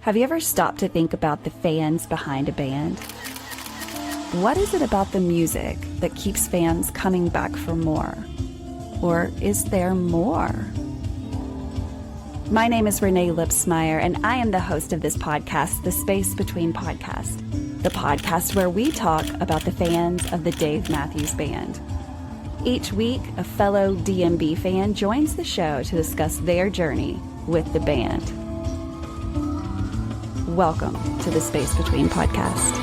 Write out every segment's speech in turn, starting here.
Have you ever stopped to think about the fans behind a band? What is it about the music that keeps fans coming back for more? Or is there more? My name is Renae Lipsmeyer, and I am the host of this podcast, The Space Between Podcast, the podcast where we talk about the fans of the Dave Matthews Band. Each week, a fellow DMB fan joins the show to discuss their journey with the band. Welcome to the Space Between Podcast.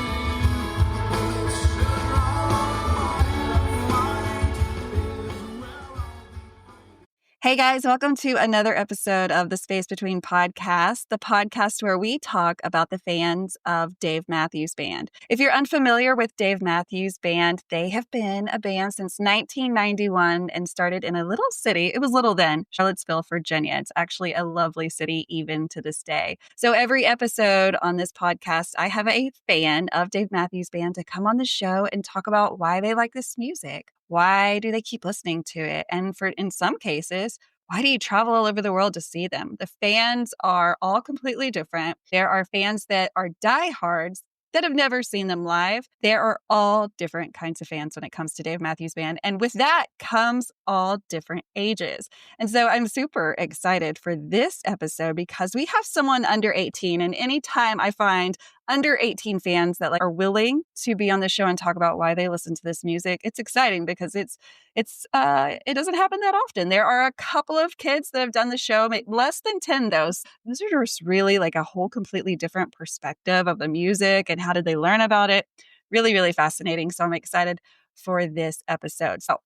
Hey guys, welcome to another episode of the Space Between Podcast, the podcast where we talk about the fans of Dave Matthews Band. If you're unfamiliar with Dave Matthews Band, they have been a band since 1991 and started in a little city. It was little then, Charlottesville, Virginia. It's actually a lovely city even to this day. So every episode on this podcast, I have a fan of Dave Matthews Band to come on the show and talk about why they like this music. Why do they keep listening to it? And in some cases, why do you travel all over the world to see them? The fans are all completely different. There are fans that are diehards that have never seen them live. There are all different kinds of fans when it comes to Dave Matthews Band. And with that comes all different ages. And so I'm super excited for this episode because we have someone under 18. And anytime I find under 18 fans that are willing to be on the show and talk about why they listen to this music, it's exciting because it doesn't happen that often. There are a couple of kids that have done the show, less than 10 though. Those are just really like a whole completely different perspective of the music and how did they learn about it. Really, really fascinating. So I'm excited for this episode. So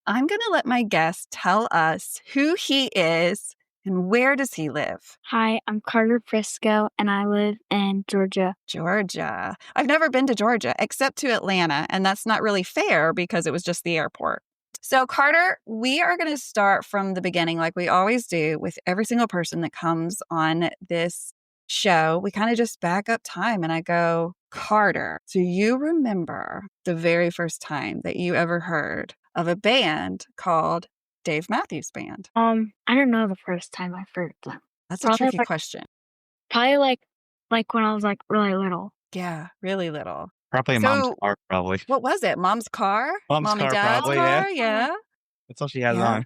I'm going to let my guest tell us who he is and where does he live? Hi, I'm Carter Prisco, and I live in Georgia. Georgia. I've never been to Georgia except to Atlanta, and that's not really fair because it was just the airport. So, Carter, we are going to start from the beginning like we always do with every single person that comes on this show. We kind of just back up time, and I go, Carter, do you remember the very first time that you ever heard of a band called Dave Matthews Band? I don't know the first time I heard them. That's a tricky question. Probably like when I was really little. Yeah, really little. Probably Mom's car, probably. What was it? Mom's car? Mom's Mom car, and Dad's probably, car? Yeah. That's all she has on.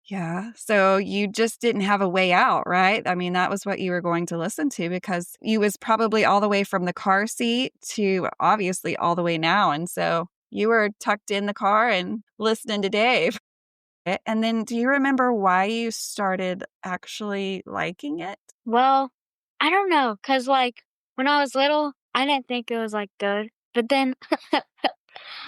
Yeah. So you just didn't have a way out, right? I mean, that was what you were going to listen to because you was probably all the way from the car seat to obviously all the way now. And so you were tucked in the car and listening to Dave. And then do you remember why you started actually liking it? Well, I don't know. Because when I was little, I didn't think it was good. But then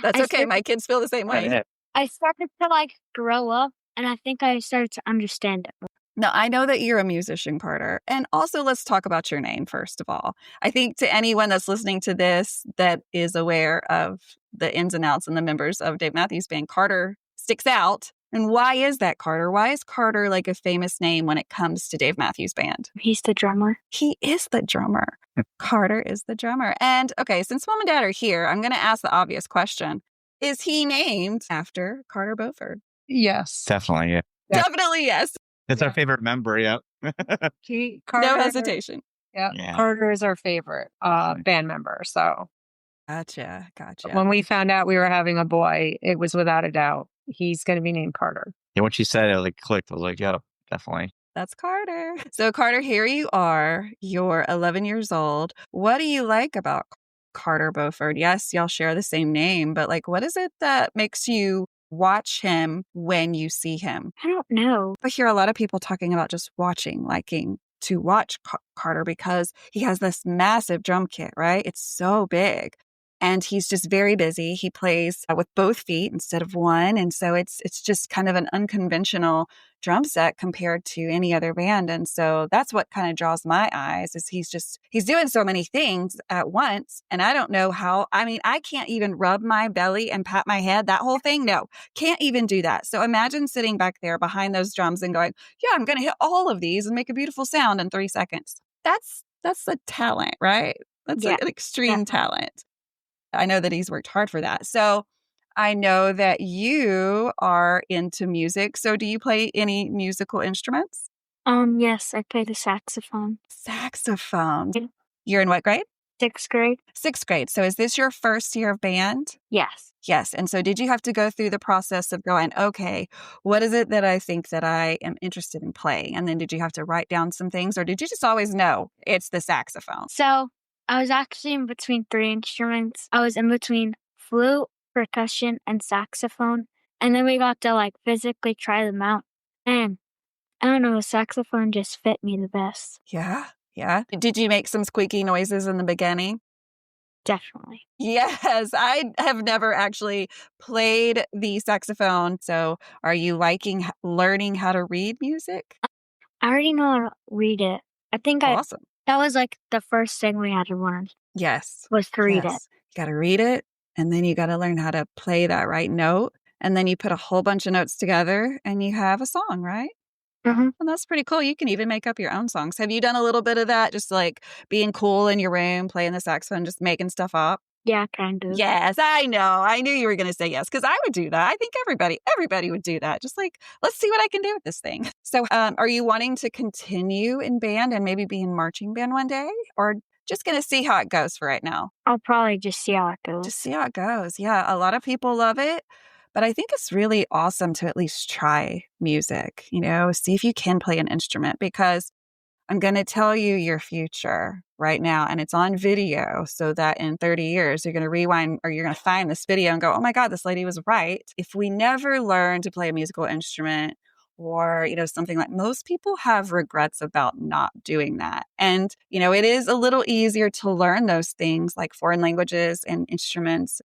That's okay. My kids feel the same way. I started to grow up and I think I started to understand it. Now, I know that you're a musician, Carter. And also, let's talk about your name, first of all. I think to anyone that's listening to this that is aware of the ins and outs and the members of Dave Matthews Band, Carter sticks out. And why is that, Carter? Why is Carter a famous name when it comes to Dave Matthews Band? He's the drummer. He is the drummer. Carter is the drummer. And okay, since Mom and Dad are here, I'm going to ask the obvious question. Is he named after Carter Beauford? Yes. Definitely, yeah. Definitely, yes. It's our favorite member, yeah. Carter, No hesitation. Yeah. Carter is our favorite band member. So Gotcha. when we found out we were having a boy, it was without a doubt, he's going to be named Carter. Yeah, when she said it, clicked. I was like, yeah, definitely. That's Carter. So Carter, here you are. You're 11 years old. What do you like about Carter Beauford? Yes, y'all share the same name, but what is it that makes you watch him when you see him? I don't know. I hear a lot of people talking about just liking to watch Carter because he has this massive drum kit, right? It's so big. And he's just very busy. He plays with both feet instead of one. And so it's just kind of an unconventional drum set compared to any other band. And so that's what kind of draws my eyes is he's doing so many things at once. And I don't know how, I can't even rub my belly and pat my head, that whole thing. No, can't even do that. So imagine sitting back there behind those drums and going, yeah, I'm going to hit all of these and make a beautiful sound in 3 seconds. That's a talent, right? That's an extreme talent. I know that he's worked hard for that. So I know that you are into music. So do you play any musical instruments? Yes, I play the saxophone. Saxophone. Yeah. You're in what grade? 6th grade? 6th grade. So is this your first year of band? Yes. Yes. And so did you have to go through the process of going, okay, what is it that I think that I am interested in playing? And then did you have to write down some things, or did you just always know it's the saxophone? So I was actually in between 3 instruments. I was in between flute, percussion, and saxophone. And then we got to like physically try them out. And I don't know, the saxophone just fit me the best. Yeah. Yeah. Did you make some squeaky noises in the beginning? Definitely. Yes, I have never actually played the saxophone. So are you liking learning how to read music? I already know how to read it. I think Awesome. that was like the first thing we had to learn Yes. was to read it. You got to read it, and then you got to learn how to play that right note. And then you put a whole bunch of notes together and you have a song, right? Mm-hmm. And that's pretty cool. You can even make up your own songs. Have you done a little bit of that? Just like being cool in your room, playing the saxophone, just making stuff up? Yeah, kind of. Yes, I know. I knew you were going to say yes, because I would do that. I think everybody would do that. Just like, let's see what I can do with this thing. So are you wanting to continue in band and maybe be in marching band one day, or just going to see how it goes for right now? I'll probably just see how it goes. Just see how it goes. Yeah, a lot of people love it. But I think it's really awesome to at least try music, see if you can play an instrument, because I'm going to tell you your future right now, and it's on video, so that in 30 years, you're going to rewind, or you're going to find this video and go, oh my God, this lady was right. If we never learn to play a musical instrument, or, something like, most people have regrets about not doing that. And, it is a little easier to learn those things like foreign languages and instruments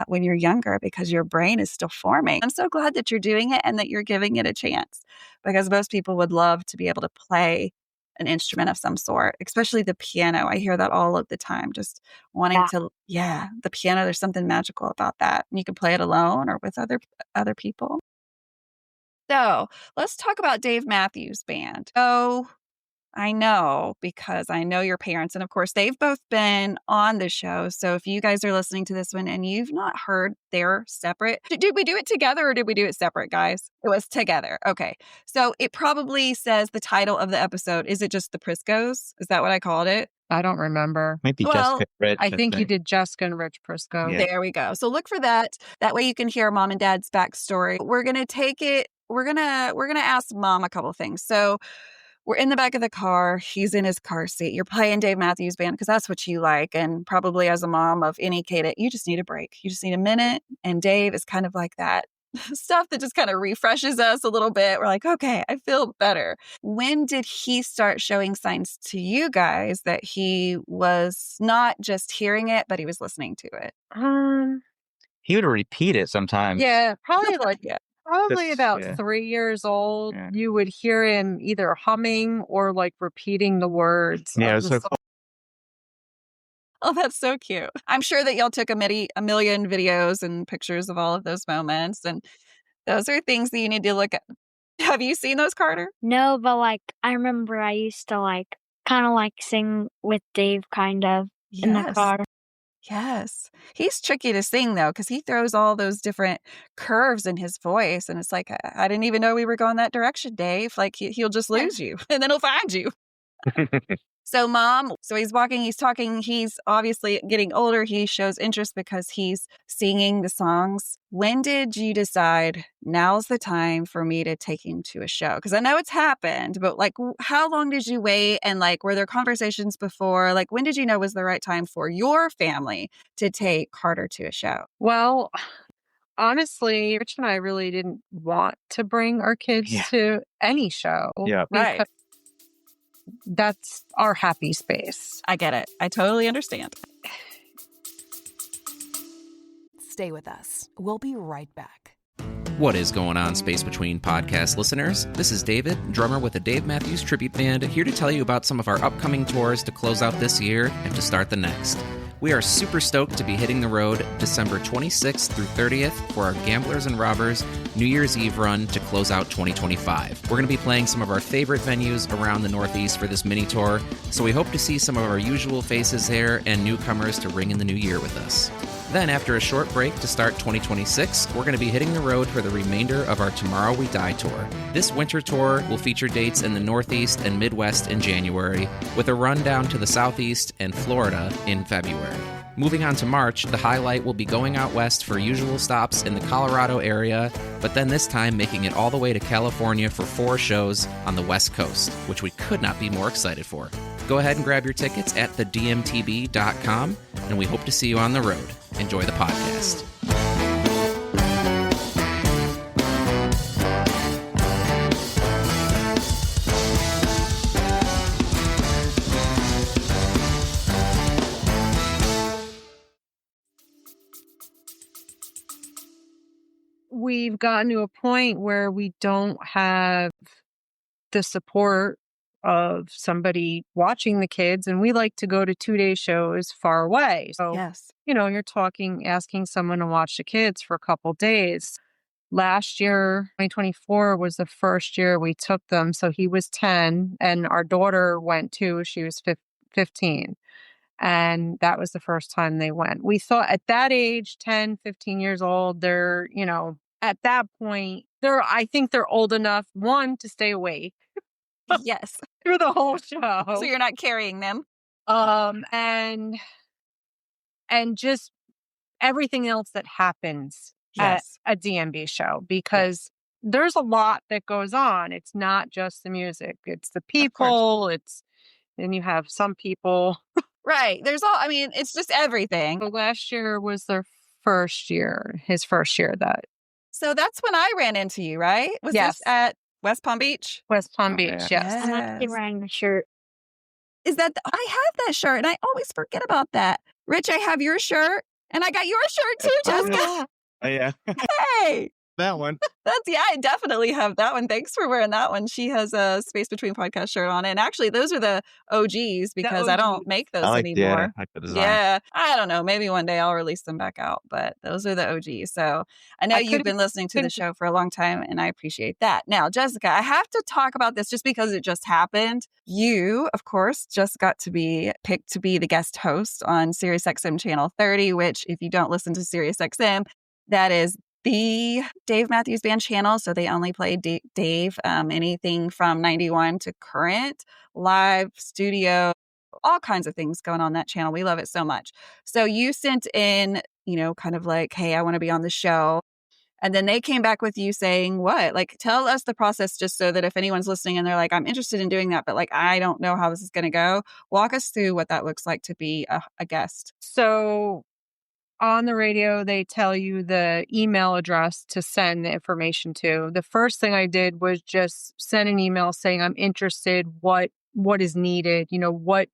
when you're younger, because your brain is still forming. I'm so glad that you're doing it and that you're giving it a chance, because most people would love to be able to play an instrument of some sort, especially the piano. I hear that all of the time, just wanting to, the piano, there's something magical about that. And you can play it alone or with other people. So let's talk about Dave Matthews Band. Oh, I know, because I know your parents. And of course, they've both been on the show. So if you guys are listening to this one and you've not heard, they're separate. Did we do it together or did we do it separate, guys? It was together. Okay. So it probably says the title of the episode. Is it just the Priscos? Is that what I called it? I don't remember. Might be Jessica Rich. I think you did Jessica and Rich Prisco. Yeah. There we go. So look for that. That way you can hear Mom and Dad's backstory. We're going to take it. We're going to ask Mom a couple things. So we're in the back of the car. He's in his car seat. You're playing Dave Matthews Band because that's what you like. And probably as a mom of any kid, you just need a break. You just need a minute. And Dave is kind of like that stuff that just kind of refreshes us a little bit. We're like, okay, I feel better. When did he start showing signs to you guys that he was not just hearing it, but he was listening to it? He would repeat it sometimes. Yeah, probably like Probably about 'Cause, 3 years old, you would hear him either humming or like repeating the words. Yeah, it of was the so song. cool. Oh, that's so cute. I'm sure that y'all took a million videos and pictures of all of those moments. And those are things that you need to look at. Have you seen those, Carter? No, but like I remember I used to like kind of like sing with Dave kind of in the car. Yes. He's tricky to sing, though, because he throws all those different curves in his voice. And it's like, I didn't even know we were going that direction, Dave. Like, he'll just lose you, and then he'll find you. So Mom, he's walking, he's talking, he's obviously getting older. He shows interest because he's singing the songs. When did you decide now's the time for me to take him to a show? Because I know it's happened, but like, how long did you wait? And like, were there conversations before? Like, when did you know was the right time for your family to take Carter to a show? Well, honestly, Rich and I really didn't want to bring our kids to any show. Yeah. Right. That's our happy space. I get it. I totally understand. Stay with us. We'll be right back. What is going on, Space Between podcast listeners? This is David, drummer with the Dave Matthews Tribute Band, here to tell you about some of our upcoming tours to close out this year and to start the next. We are super stoked to be hitting the road December 26th through 30th for our Gamblers and Robbers New Year's Eve run to close out 2025. We're going to be playing some of our favorite venues around the Northeast for this mini tour, so we hope to see some of our usual faces there and newcomers to ring in the new year with us. Then, after a short break to start 2026, we're going to be hitting the road for the remainder of our Tomorrow We Die tour. This winter tour will feature dates in the Northeast and Midwest in January, with a run down to the Southeast and Florida in February. Moving on to March, the highlight will be going out west for usual stops in the Colorado area, but then this time making it all the way to California for 4 shows on the West Coast, which we could not be more excited for. Go ahead and grab your tickets at thedmtb.com, and we hope to see you on the road. Enjoy the podcast. We've gotten to a point where we don't have the support of somebody watching the kids, and we like to go to 2-day shows far away. So, Yes. you're asking someone to watch the kids for a couple days. Last year, 2024, was the first year we took them. So he was 10 and our daughter went too. She was 15. And that was the first time they went. We thought at that age, 10, 15 years old, they're, at that point, I think they're old enough, one, to stay awake Yes. through the whole show. So you're not carrying them. And just everything else that happens Yes. at a DMB show, because there's a lot that goes on. It's not just the music, it's the people, and you have some people. Right. It's just everything. So last year was his first year So that's when I ran into you, right? Was Yes. this at West Palm Beach? West Palm Beach, yeah. yes. I'm actually wearing the shirt. Is that I have that shirt and I always forget about that. Rich, I have your shirt and I got your shirt too, Jessica. Oh, yeah. Hey. That one. I definitely have that one. Thanks for wearing that one. She has a Space Between podcast shirt on. And actually, those are the OGs because I don't make those anymore. I like the design. Yeah. I don't know. Maybe one day I'll release them back out, but those are the OGs. So I know you've been listening to the show for a long time and I appreciate that. Now, Jessica, I have to talk about this just because it just happened. You, of course, just got to be picked to be the guest host on SiriusXM Channel 30, which if you don't listen to SiriusXM, that is the Dave Matthews Band channel. So they only play Dave, anything from 91 to current, live, studio, all kinds of things going on that channel. We love it so much. So you sent in, kind of like, hey, I want to be on the show. And then they came back with you saying what? Like, tell us the process just so that if anyone's listening and they're like, I'm interested in doing that, but like, I don't know how this is going to go. Walk us through what that looks like to be a guest. So on the radio, they tell you the email address to send the information to. The first thing I did was just send an email saying I'm interested, what is needed, what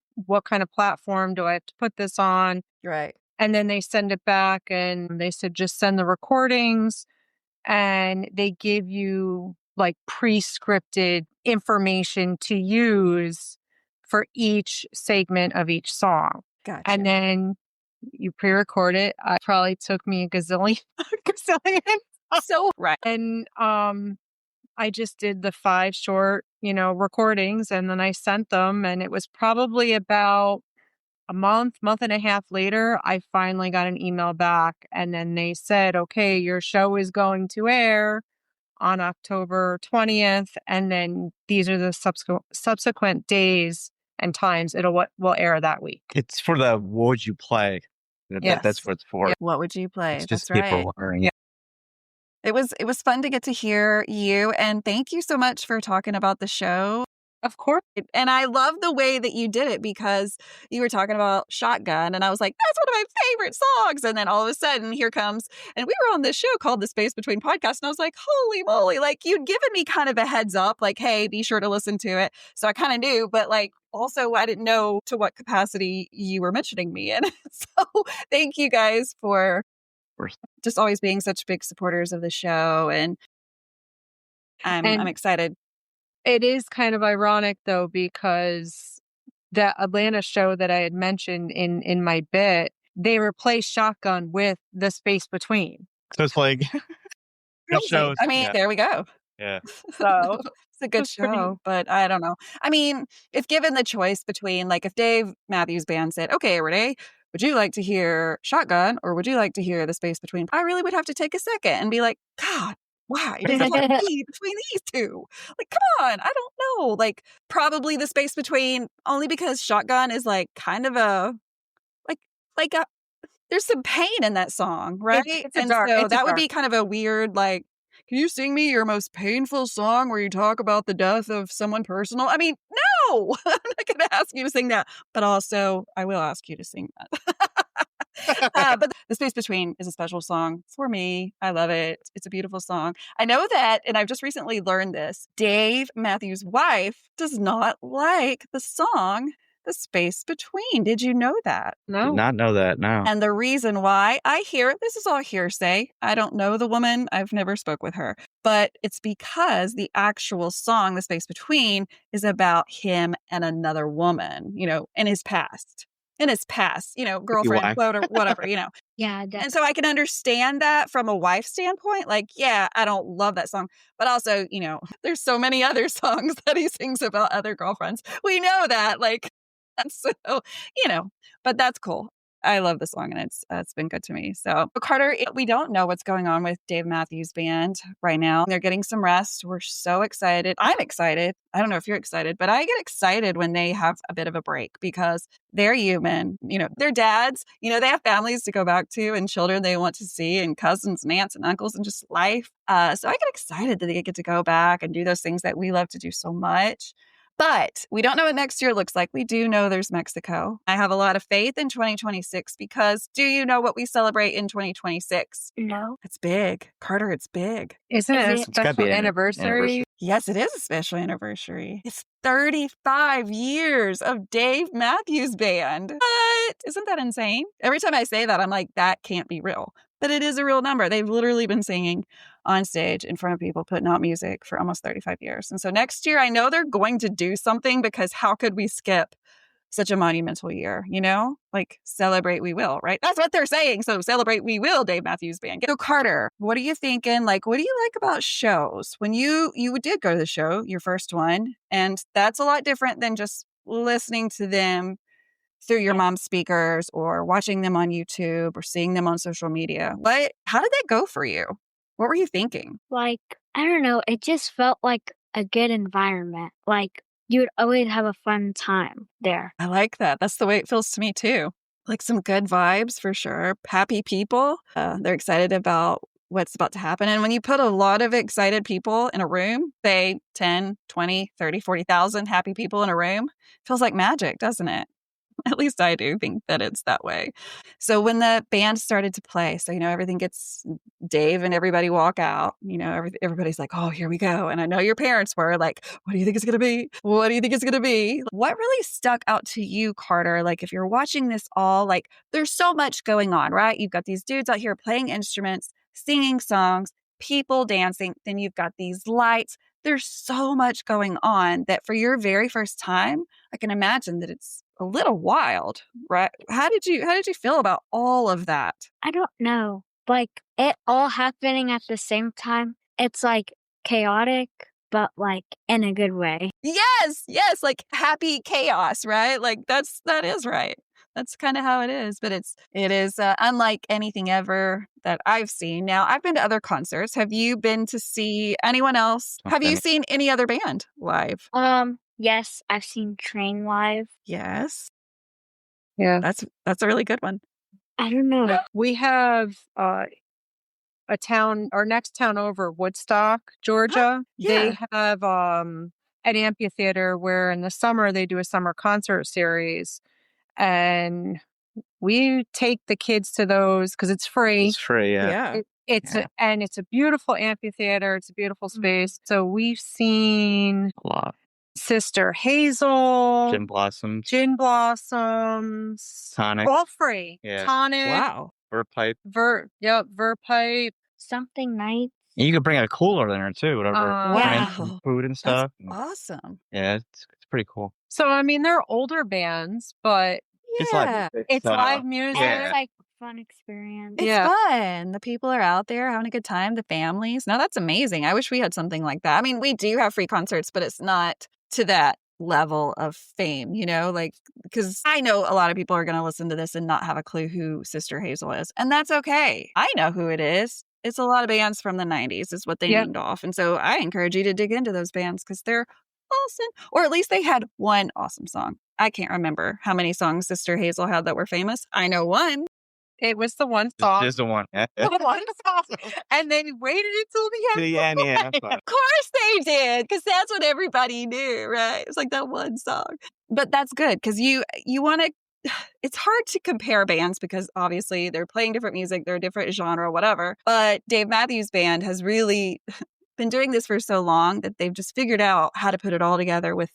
kind of platform do I have to put this on? Right. And then they send it back and they said just send the recordings, and they give you like pre-scripted information to use for each segment of each song. Gotcha. And then you pre-record it. It probably took me a gazillion. So, right. And I just did the 5 short, recordings, and then I sent them. And it was probably about a month and a half later, I finally got an email back. And then they said, okay, your show is going to air on October 20th. And then these are the subsequent days and times will air that week. It's for the what would you play? Yes. That's what it's for. Yeah. What would you play? It's just That's people right. wondering. Yeah. It was fun to get to hear you, and thank you so much for talking about the show. Of course. And I love the way that you did it because you were talking about Shotgun and I was like, that's one of my favorite songs. And then all of a sudden here comes, and we were on this show called The Space Between Podcast. And I was like, holy moly, like you'd given me kind of a heads up, like, hey, be sure to listen to it. So I kind of knew, but like, also I didn't know to what capacity you were mentioning me in. So thank you guys for just always being such big supporters of the show. And I'm excited. It is kind of ironic, though, because the Atlanta show that I had mentioned in my bit, they replaced Shotgun with The Space Between. So it's like good shows. I mean, there we go. Yeah. So it's a good show, but I don't know. I mean, if given the choice between, like, if Dave Matthews Band said, okay, Renae, would you like to hear Shotgun or would you like to hear The Space Between? I really would have to take a second and be like, God, why does it want to be between these two? Like, come on, I don't know. Like, probably The Space Between, only because Shotgun is like kind of a, like a, there's some pain in that song, right? It's and dark. so It's a that would dark. be kind of a weird, like, can you sing me your most painful song where you talk about the death of someone personal? I mean, no, I'm not going to ask you to sing that, but also I will ask you to sing that. But The Space Between is a special song for me. I love it. It's a beautiful song. I know that, and I've just recently learned this, Dave Matthews' wife does not like the song The Space Between. Did you know that? Did No. not know that. No. And the reason why, I hear it, this is all hearsay. I don't know the woman. I've never spoke with her. But it's because the actual song, The Space Between, is about him and another woman, in his past. Girlfriend, wife. whatever, Yeah, And so I can understand that from a wife standpoint. Like, yeah, I don't love that song. But also, there's so many other songs that he sings about other girlfriends. We know that. Like, so, but that's cool. I love the song, and it's been good to me. So, Carter, we don't know what's going on with Dave Matthews Band right now. They're getting some rest. We're so excited. I'm excited. I don't know if you're excited, but I get excited when they have a bit of a break because they're human. They're dads. They have families to go back to and children they want to see and cousins and aunts and uncles and just life. So I get excited that they get to go back and do those things that we love to do so much. But we don't know what next year looks like. We do know there's Mexico. I have a lot of faith in 2026 because do you know what we celebrate in 2026? No. It's big. Carter, it's big. Isn't it a Is it? It's gotta special be an anniversary? anniversary. Yes, it is a special anniversary. It's 35 years of Dave Matthews Band. What? Isn't that insane? Every time I say that, I'm like, that can't be real. But it is a real number. They've literally been singing on stage in front of people, putting out music for almost 35 years. And so next year, I know they're going to do something because how could we skip such a monumental year, Like, celebrate we will, right? That's what they're saying. So celebrate we will, Dave Matthews Band. So Carter, what are you thinking? Like, what do you like about shows? When you did go to the show, your first one, and that's a lot different than just listening to them through your mom's speakers or watching them on YouTube or seeing them on social media. How did that go for you? What were you thinking? Like, I don't know. It just felt like a good environment. Like, you would always have a fun time there. I like that. That's the way it feels to me too. Like some good vibes for sure. Happy people. They're excited about what's about to happen. And when you put a lot of excited people in a room, say 10, 20, 30, 40,000 happy people in a room, it feels like magic, doesn't it? At least I do think that it's that way. So when the band started to play, so, everything gets Dave and everybody walk out, everybody's like, oh, here we go. And I know your parents were like, what do you think it's going to be? What do you think it's going to be? What really stuck out to you, Carter? Like, if you're watching this all, like, there's so much going on, right? You've got these dudes out here playing instruments, singing songs, people dancing. Then you've got these lights. There's so much going on that for your very first time, I can imagine that it's a little wild, right? How did you feel about all of that? I don't know. Like, it all happening at the same time. It's like chaotic, but like in a good way. Yes, like happy chaos, right? Like that is right. That's kind of how it is, but it is unlike anything ever that I've seen. Now, I've been to other concerts. Have you been to see anyone else? Have you seen any other band live? Yes, I've seen Train live. Yes. Yeah. That's a really good one. I don't know. We have a town, our next town over, Woodstock, Georgia. Yeah. They have an amphitheater where in the summer they do a summer concert series. And we take the kids to those because it's free. It's free, yeah. It's a beautiful amphitheater. It's a beautiful space. So we've seen A lot. Sister Hazel, Gin Blossoms. Tonic, all free. Yeah. Tonic, Wow. Or pipe. Verpipe. Something nice. And you could bring a cooler in there too, whatever. Wow. Some food and stuff. Awesome. Yeah, it's pretty cool. So I mean, they're older bands, but It's Yeah. it's live music. Yeah. It's like a fun experience. It's Yeah. fun. The people are out there having a good time, the families. No, that's amazing. I wish we had something like that. I mean, we do have free concerts, but it's not to that level of fame, like, because I know a lot of people are going to listen to this and not have a clue who Sister Hazel is. And that's okay. I know who it is. It's a lot of bands from the 90s is what they named off. And so I encourage you to dig into those bands because they're awesome. Or at least they had one awesome song. I can't remember how many songs Sister Hazel had that were famous. I know one. It was the one song. Just the one. The one song. And they waited until the end. Yeah. Of course they did, because that's what everybody knew, right? It's like that one song. But that's good, because you want to, it's hard to compare bands because obviously they're playing different music, they're a different genre, whatever. But Dave Matthews Band has really been doing this for so long that they've just figured out how to put it all together with,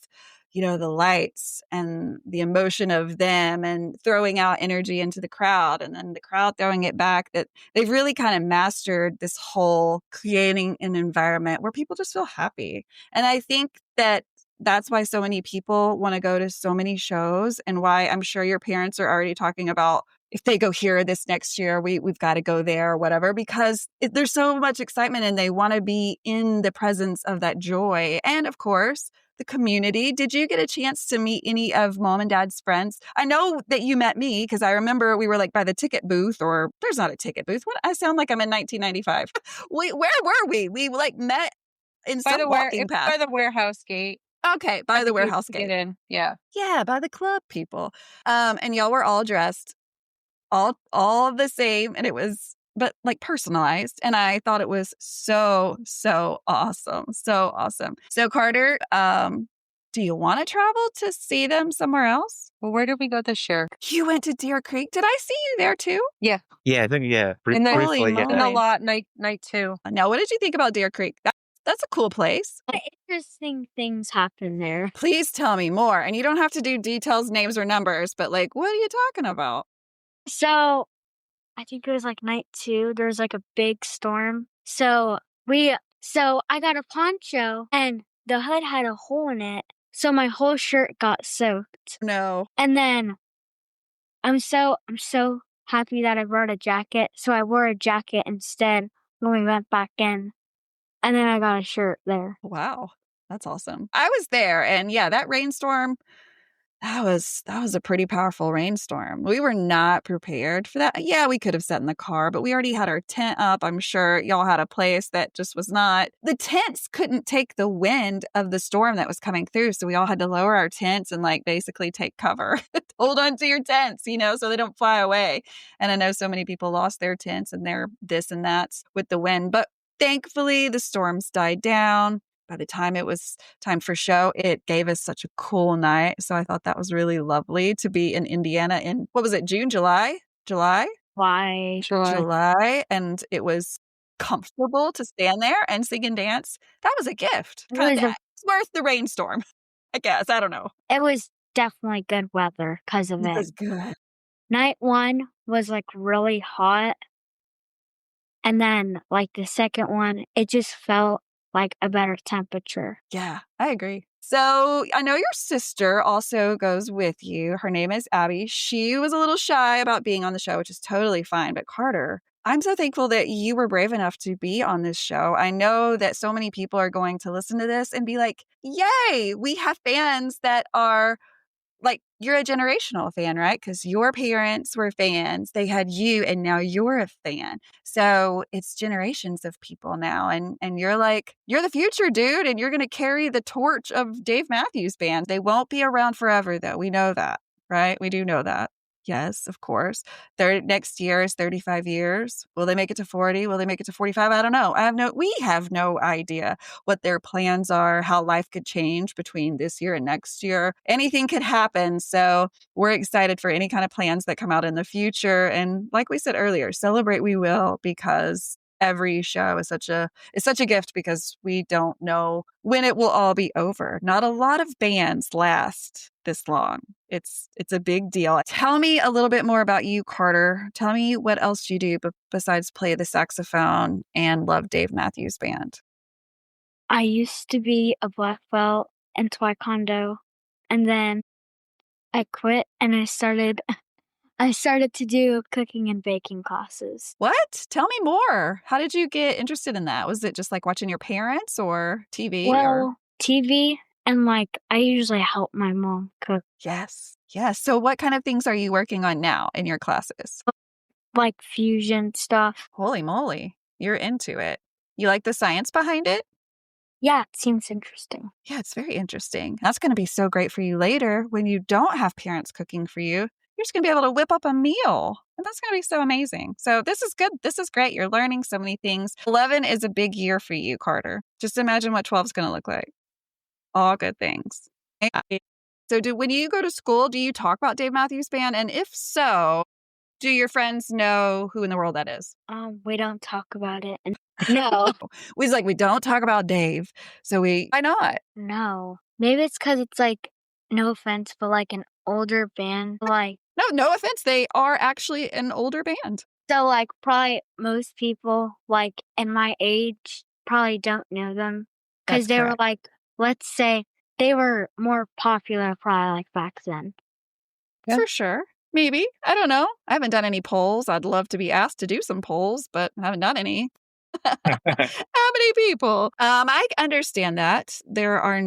the lights and the emotion of them and throwing out energy into the crowd and then the crowd throwing it back, that they've really kind of mastered this whole creating an environment where people just feel happy. And I think that that's why so many people want to go to so many shows, and why I'm sure your parents are already talking about, if they go here this next year, we've got to go there or whatever, because there's so much excitement and they want to be in the presence of that joy. And of course, the community. Did you get a chance to meet any of Mom and Dad's friends? I know that you met me because I remember we were like by the ticket booth, or there's not a ticket booth. What? I sound like I'm in 1995. Where were we? We like met in some walking path. By the warehouse gate. Okay, by the warehouse gate. Get in. Yeah. Yeah, by the club people. And y'all were all dressed all the same, and it was but like personalized, and I thought it was so awesome. So awesome. So Carter, do you want to travel to see them somewhere else? Well, where did we go this year? You went to Deer Creek. Did I see you there too? Yeah. Yeah, I think In the briefly, yeah. in the lot night 2. Now, what did you think about Deer Creek? That's a cool place. Interesting things happen there. Please tell me more. And you don't have to do details, names, or numbers, but like, what are you talking about? So I think it was like night 2. There was like a big storm. So I got a poncho and the hood had a hole in it. So my whole shirt got soaked. No. And then I'm so happy that I brought a jacket. So I wore a jacket instead when we went back in. And then I got a shirt there. Wow. That's awesome. I was there, and yeah, that rainstorm, that was a pretty powerful rainstorm. We were not prepared for that. Yeah, we could have sat in the car, but we already had our tent up. I'm sure y'all had a place that just was not. The tents couldn't take the wind of the storm that was coming through. So we all had to lower our tents and like basically take cover. Hold on to your tents, so they don't fly away. And I know so many people lost their tents and their this and that with the wind. But thankfully, the storms died down. By the time it was time for show, it gave us such a cool night. So I thought that was really lovely to be in Indiana in, what was it, June, July? Why? July. And it was comfortable to stand there and sing and dance. That was a gift. It's worth the rainstorm, I guess. I don't know. It was definitely good weather because of it. It was good. Night 1 was like really hot. And then like the second one, it just felt like a better temperature. Yeah, I agree. So I know your sister also goes with you. Her name is Abby. She was a little shy about being on the show, which is totally fine. But Carter, I'm so thankful that you were brave enough to be on this show. I know that so many people are going to listen to this and be like, yay, we have fans that are like, you're a generational fan, right? Because your parents were fans. They had you, and now you're a fan. So it's generations of people now. And you're like, you're the future, dude. And you're going to carry the torch of Dave Matthews Band. They won't be around forever, though. We know that, right? We do know that. Yes, of course. Next year is 35 years. Will they make it to 40? Will they make it to 45? I don't know. We have no idea what their plans are, how life could change between this year and next year. Anything could happen. So we're excited for any kind of plans that come out in the future. And like we said earlier, celebrate we will, because every show is such a gift, because we don't know when it will all be over. Not a lot of bands last this long. It's a big deal. Tell me a little bit more about you, Carter. Tell me what else you do besides play the saxophone and love Dave Matthews Band. I used to be a black belt in Taekwondo, and then I quit and I started to do cooking and baking classes. What? Tell me more. How did you get interested in that? Was it just like watching your parents or TV? Well, TV, And like, I usually help my mom cook. Yes. Yes. So what kind of things are you working on now in your classes? Like fusion stuff. Holy moly. You're into it. You like the science behind it? Yeah, it seems interesting. Yeah, it's very interesting. That's going to be so great for you later when you don't have parents cooking for you. You're just going to be able to whip up a meal. And that's going to be so amazing. So this is good. This is great. You're learning so many things. 11 is a big year for you, Carter. Just imagine what 12 is going to look like. All good things. So when you go to school, do you talk about Dave Matthews Band? And if so, do your friends know who in the world that is? We don't talk about it. No. We don't talk about Dave. So why not? No. Maybe it's because it's like, no offense, but like an older band. Like, No offense. They are actually an older band. so like probably most people like in my age probably don't know them. Because That's they were correct. like, let's say they were more popular probably like back then. Yeah. For sure. Maybe. I don't know. I haven't done any polls. I'd love to be asked to do some polls, but I haven't done any. How many people? I understand that. There are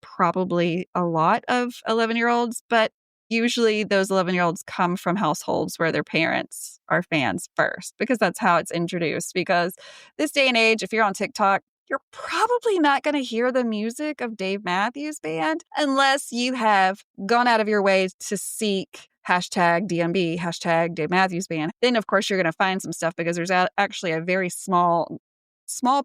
probably a lot of 11-year-olds, but usually those 11-year-olds come from households where their parents are fans first, because that's how it's introduced. Because this day and age, if you're on TikTok, you're probably not going to hear the music of Dave Matthews Band unless you have gone out of your way to seek hashtag DMB, hashtag Dave Matthews Band. Then, of course, you're going to find some stuff because there's actually a very small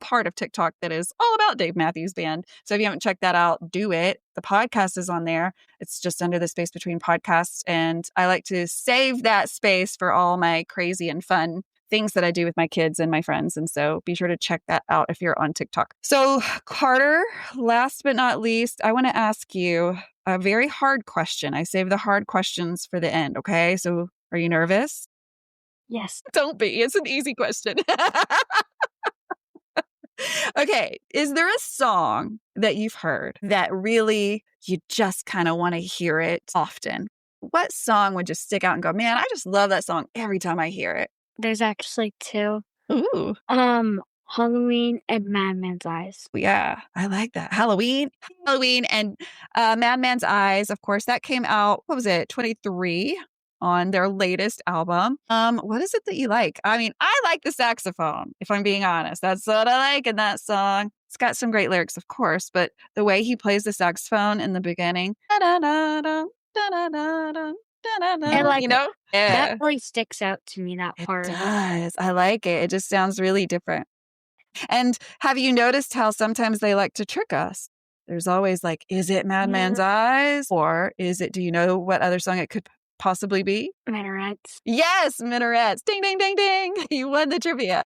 part of TikTok that is all about Dave Matthews Band. So if you haven't checked that out, do it. The podcast is on there. It's just under the Space Between Podcasts. And I like to save that space for all my crazy and fun things that I do with my kids and my friends. And so be sure to check that out if you're on TikTok. So Carter, last but not least, I want to ask you a very hard question. I save the hard questions for the end. Okay. So are you nervous? Yes. Don't be. It's an easy question. Okay. Is there a song that you've heard that really you just kind of want to hear it often? What song would just stick out and go, man, I just love that song every time I hear it? There's actually two. Ooh. Halloween and Madman's Eyes. Yeah, I like that. Halloween and Madman's Eyes, of course, that came out, what was it, 23 on their latest album. What is it that you like? I mean, I like the saxophone, if I'm being honest. That's what I like in that song. It's got some great lyrics, of course, but the way he plays the saxophone in the beginning, da-da-da-da, da-da-da-da, I like you know? Yeah. That really sticks out to me, that It part. does. I like it. It just sounds really different. And have you noticed how sometimes they like to trick us? There's always like, is it Madman's Eyes? Or do you know what other song it could possibly be? Minarets. Yes, Minarets. Ding, ding, ding, ding. You won the trivia.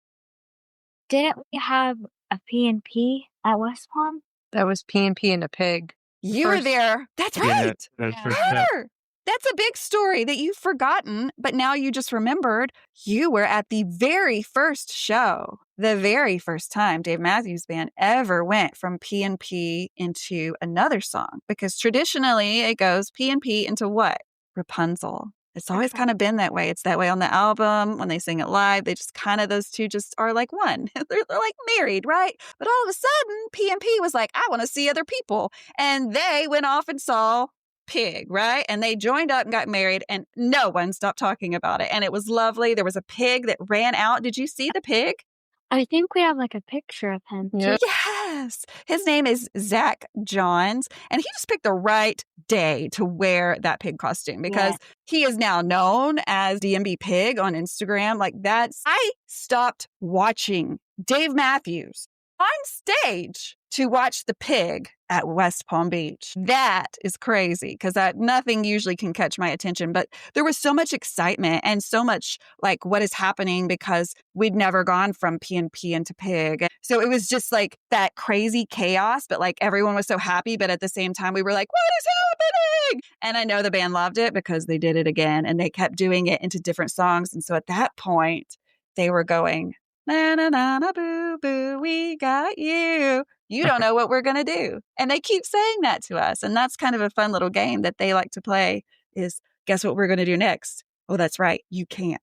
Didn't we have a P&P at West Palm? That was P&P and a pig. You were there. That's Yeah, right. that's for sure. Carter, that's a big story that you've forgotten, but now you just remembered. You were at the very first show, the very first time Dave Matthews Band ever went from P&P into another song, because traditionally it goes P&P into what? Rapunzel. It's always kind of been that way. It's that way on the album. When they sing it live, they just kind of, those two just are like one. They're like married, right? But all of a sudden, P&P was like, I want to see other people. And they went off and saw Pig, right? And they joined up and got married, and no one stopped talking about it. And it was lovely. There was a pig that ran out. Did you see the pig? I think we have like a picture of him too. Yeah. Yes. His name is Zach Johns, and he just picked the right day to wear that pig costume because he is now known as DMB Pig on Instagram. Like I stopped watching Dave Matthews on stage to watch the pig at West Palm Beach. That is crazy because nothing usually can catch my attention. But there was so much excitement and so much like what is happening because we'd never gone from P&P into Pig. So it was just like that crazy chaos, but like everyone was so happy. But at the same time, we were like, what is happening? And I know the band loved it because they did it again and they kept doing it into different songs. And so at that point, they were going, na na na na boo boo, we got you. You don't know what we're going to do. And they keep saying that to us. And that's kind of a fun little game that they like to play is guess what we're going to do next? Oh, that's right. You can't.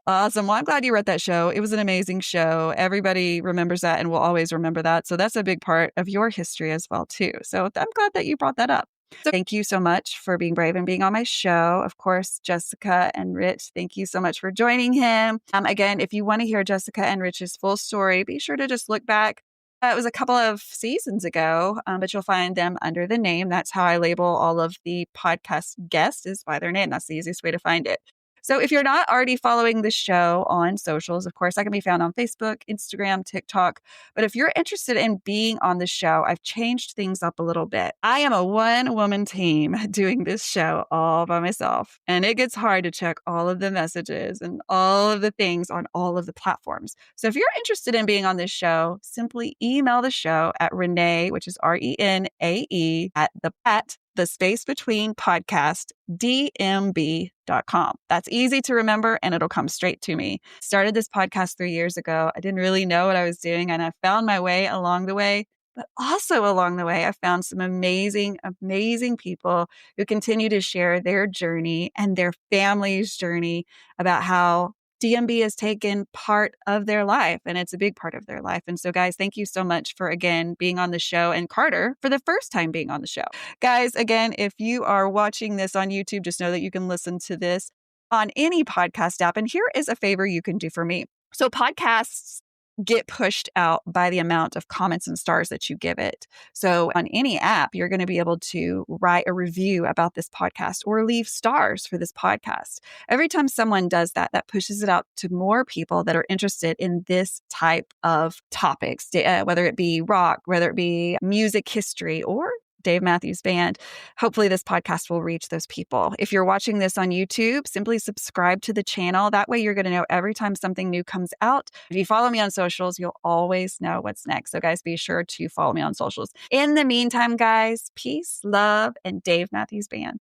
Awesome. Well, I'm glad you wrote that show. It was an amazing show. Everybody remembers that and will always remember that. So that's a big part of your history as well, too. So I'm glad that you brought that up. So thank you so much for being brave and being on my show. Of course, Jessica and Rich, thank you so much for joining him. Again, if you want to hear Jessica and Rich's full story, be sure to just look back. It was a couple of seasons ago, but you'll find them under the name. That's how I label all of the podcast guests, is by their name. That's the easiest way to find it. So if you're not already following the show on socials, of course, I can be found on Facebook, Instagram, TikTok. But if you're interested in being on the show, I've changed things up a little bit. I am a one-woman team doing this show all by myself. And it gets hard to check all of the messages and all of the things on all of the platforms. So if you're interested in being on this show, simply email the show at Renae, which is RENAE, at the space between podcast, dmb.com. That's easy to remember and it'll come straight to me. Started this podcast 3 years ago. I didn't really know what I was doing and I found my way along the way. But also along the way, I found some amazing, amazing people who continue to share their journey and their family's journey about how DMB has taken part of their life, and it's a big part of their life. And so, guys, thank you so much for, again, being on the show, and Carter for the first time being on the show. Guys, again, if you are watching this on YouTube, just know that you can listen to this on any podcast app. And here is a favor you can do for me. So podcasts get pushed out by the amount of comments and stars that you give it. So on any app, you're going to be able to write a review about this podcast or leave stars for this podcast. Every time someone does that, that pushes it out to more people that are interested in this type of topics, whether it be rock, whether it be music history, or Dave Matthews Band. Hopefully this podcast will reach those people. If you're watching this on YouTube, simply subscribe to the channel. That way you're going to know every time something new comes out. If you follow me on socials, you'll always know what's next. So guys, be sure to follow me on socials. In the meantime, guys, peace, love, and Dave Matthews Band.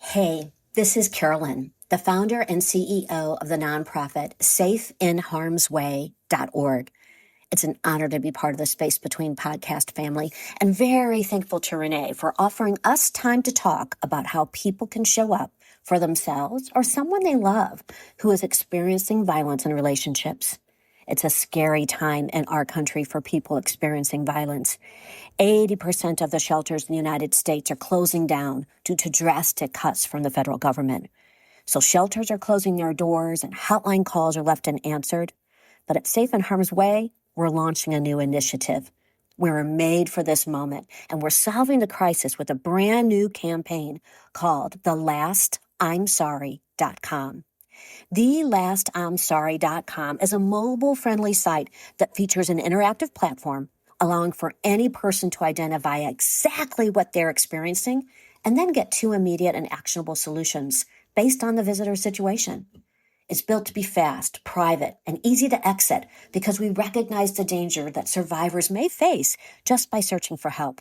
Hey, this is Carolyn, the founder and CEO of the nonprofit safeinharmsway.org. It's an honor to be part of the Space Between podcast family, and very thankful to Renae for offering us time to talk about how people can show up for themselves or someone they love who is experiencing violence in relationships. It's a scary time in our country for people experiencing violence. 80% of the shelters in the United States are closing down due to drastic cuts from the federal government. So shelters are closing their doors and hotline calls are left unanswered. But at Safe in Harm's Way, we're launching a new initiative. We're made for this moment, and we're solving the crisis with a brand new campaign called TheLastI'mSorry.com. TheLastI'mSorry.com is a mobile-friendly site that features an interactive platform allowing for any person to identify exactly what they're experiencing and then get 2 immediate and actionable solutions based on the visitor's situation. It's built to be fast, private, and easy to exit because we recognize the danger that survivors may face just by searching for help.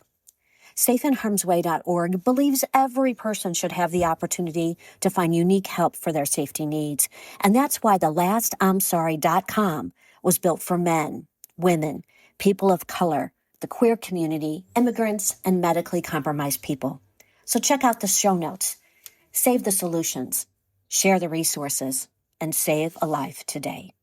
SafeInHarmsWay.org believes every person should have the opportunity to find unique help for their safety needs. And that's why TheLastI'mSorry.com was built for men, women, people of color, the queer community, immigrants, and medically compromised people. So check out the show notes, save the solutions, share the resources, and save a life today.